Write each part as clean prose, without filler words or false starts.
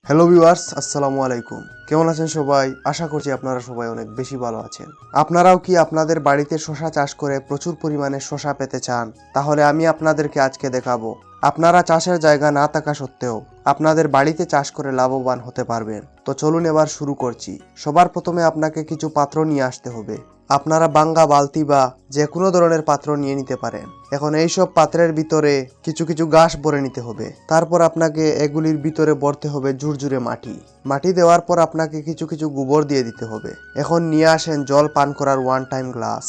Hello viewers, আসসালামু আলাইকুম। কেমন আছেন সবাই? আশা করছি আপনারা সবাই অনেক বেশি ভালো আছেন। আপনারাও কি আপনাদের বাড়িতে শসা চাষ করে প্রচুর পরিমাণে শসা পেতে চান? তাহলে আমি আপনাদেরকে আজকে দেখাবো আপনারা চাষের জায়গা না থাকা সত্ত্বেও আপনাদের বাড়িতে চাষ করে লাভবান হতে পারবেন। তো চলুন এবার শুরু করছি। সবার প্রথমে আপনাকে কিছু পাত্র নিয়ে আসতে হবে। আপনারা বাঙ্গা বালতি বা যে কোনো ধরনের পাত্র নিয়ে নিতে পারেন। এখন এইসব পাত্রের ভিতরে কিছু কিছু ঘাস ভরে নিতে হবে। তারপর আপনাকে এগুলির ভিতরে ভরতে হবে ঝুরঝুরে মাটি। মাটি দেওয়ার পর আপনাকে কিছু কিছু গোবর দিয়ে দিতে হবে। এখন নিয়ে আসেন জল পান করার ওয়ান টাইম গ্লাস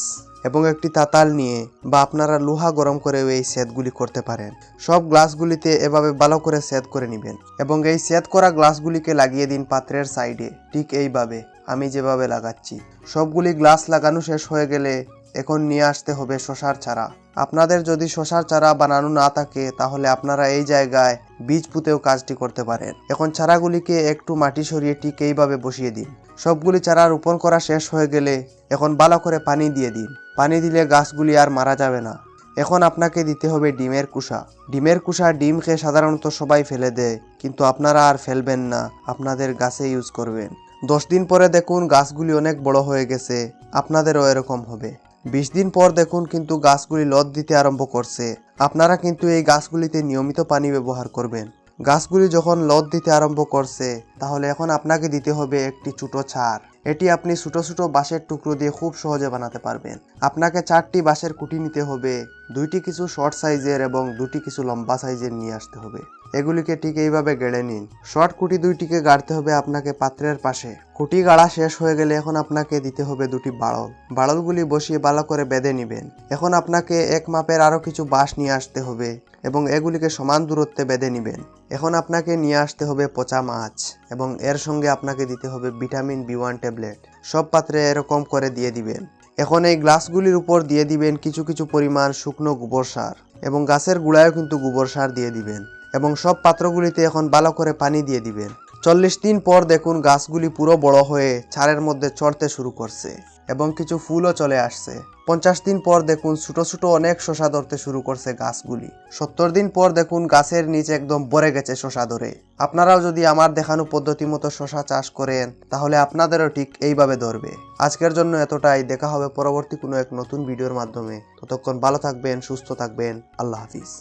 এবং একটি তাতাল নিয়ে বা আপনারা লোহা গরম করেও এই সেদগুলি করতে পারেন। সব গ্লাসগুলিতে এভাবে ভালো করে সেদ করে নেবেন এবং এই সেদ করা গ্লাসগুলিকে লাগিয়ে দিন পাত্রের সাইডে, ঠিক এইভাবে আমি যেভাবে লাগাচ্ছি। সবগুলি গ্লাস লাগানো শেষ হয়ে গেলে এখন নিয়ে আসতে হবে শসার চারা। আপনাদের যদি শসার চারা বানানো না থাকে তাহলে আপনারা এই জায়গায় বীজ পুঁতেও কাজটি করতে পারেন। এখন চারাগুলিকে একটু মাটি সরিয়ে ঠিক এইভাবে বসিয়ে দিন। সবগুলি চারা রোপণ করা শেষ হয়ে গেলে এখন ভালো করে পানি দিয়ে দিন। পানি দিলে গাছগুলি আর মারা যাবে না। এখন আপনাকে দিতে হবে ডিমের কুসা। ডিমের কুসা ডিম খেয়ে সাধারণত সবাই ফেলে দেয়, কিন্তু আপনারা আর ফেলবেন না, আপনাদের গাছে ইউজ করবেন। 10 দিন পরে দেখুন গাছগুলি অনেক বড় হয়ে গেছে, আপনাদেরও এরকম হবে। 20 দিন পর দেখুন কিন্তু গাছগুলি লদ দিতে আরম্ভ করছে। আপনারা কিন্তু এই গাছগুলিতে নিয়মিত পানি ব্যবহার করবেন। গাছগুলি যখন লদ দিতে আরম্ভ করছে তাহলে এখন আপনাকে দিতে হবে একটি ছোট ছাড়। এটি আপনি ছোট ছোট বাঁশের টুকরো দিয়ে খুব সহজে বানাতে পারবেন। আপনাকে 4টি বাঁশের কুটি নিতে হবে, 2টি কিছু শর্ট সাইজের এবং 2টি কিছু লম্বা সাইজের নিয়ে আসতে হবে। এগুলিকে ঠিক এইভাবে গেড়ে নিন। শর্ট কুটি 2টিকে গাড়তে হবে আপনাকে পাত্রের পাশে। কুটি গাড়া শেষ হয়ে গেলে এখন আপনাকে দিতে হবে 2টি বাড়ল। বাড়লগুলি বসিয়ে ভালো করে বেঁধে নেবেন। এখন আপনাকে এক মাপের আরও কিছু বাঁশ নিয়ে আসতে হবে এবং এগুলিকে সমান দূরত্বে বেঁধে নেবেন। এখন আপনাকে নিয়ে আসতে হবে পচা মাছ এবং এর সঙ্গে আপনাকে দিতে হবে ভিটামিন B1 ট্যাবলেট। সব পাত্রে এরকম করে দিয়ে দিবেন। এখন এই গ্লাসগুলির উপর দিয়ে দিবেন কিছু কিছু পরিমাণ শুকনো গোবর সার এবং গাছের গুঁড়ায়ও কিন্তু গোবর সার দিয়ে দিবেন এবং সব পাত্রগুলিতে এখন ভালো করে পানি দিয়ে দিবেন। 40 দিন পর দেখুন গাছগুলি পুরো বড় হয়ে চারের মধ্যে চড়তে শুরু করছে এবং কিছু ফুলও চলে আসছে। 50 দিন পর দেখুন ছোট ছোট অনেক শসা ধরতে শুরু করছে গাছগুলি। 70 দিন পর দেখুন গাছের নিচে একদম ভরে গেছে শসা ধরে। আপনারাও যদি আমার দেখানো পদ্ধতি মতো শসা চাষ করেন তাহলে আপনাদেরও ঠিক এইভাবে ধরবে। আজকের জন্য এতটাই। দেখা হবে পরবর্তী কোনো এক নতুন ভিডিওর মাধ্যমে। ততক্ষণ ভালো থাকবেন, সুস্থ থাকবেন। আল্লাহ হাফিজ।